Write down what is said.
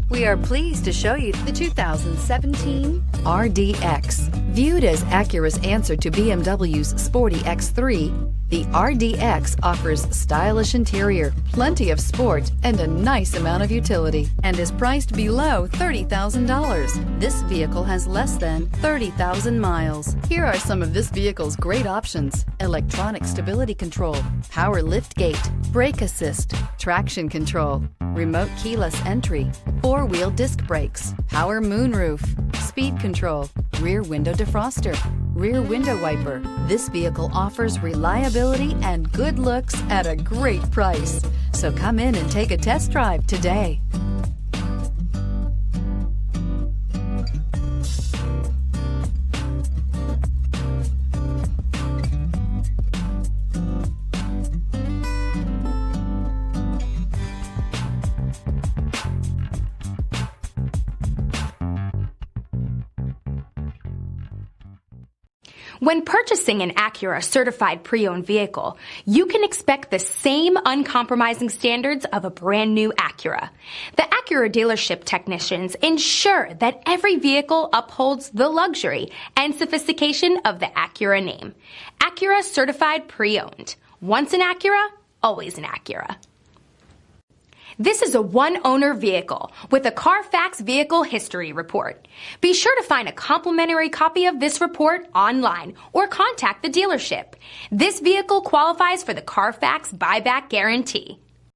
We are pleased to show you the 2017 RDX. Viewed as Acura's answer to BMW's sporty X3, the RDX offers stylish interior, plenty of sport, and a nice amount of utility, and is priced below $30,000. This vehicle has less than 30,000 miles. Here are some of this vehicle's great options: electronic stability control, power liftgate, brake assist, traction control, remote keyless entry, four-wheel disc brakes, power moonroof, speed control, rear window defroster, rear window wiper. This vehicle offers reliability and good looks at a great price. So come in and take a test drive today. When purchasing an Acura certified pre-owned vehicle, you can expect the same uncompromising standards of a brand new Acura. The Acura dealership technicians ensure that every vehicle upholds the luxury and sophistication of the Acura name. Acura certified pre-owned. Once an Acura, always an Acura. This is a one-owner vehicle with a Carfax Vehicle History Report. Be sure to find a complimentary copy of this report online or contact the dealership. This vehicle qualifies for the Carfax Buyback Guarantee.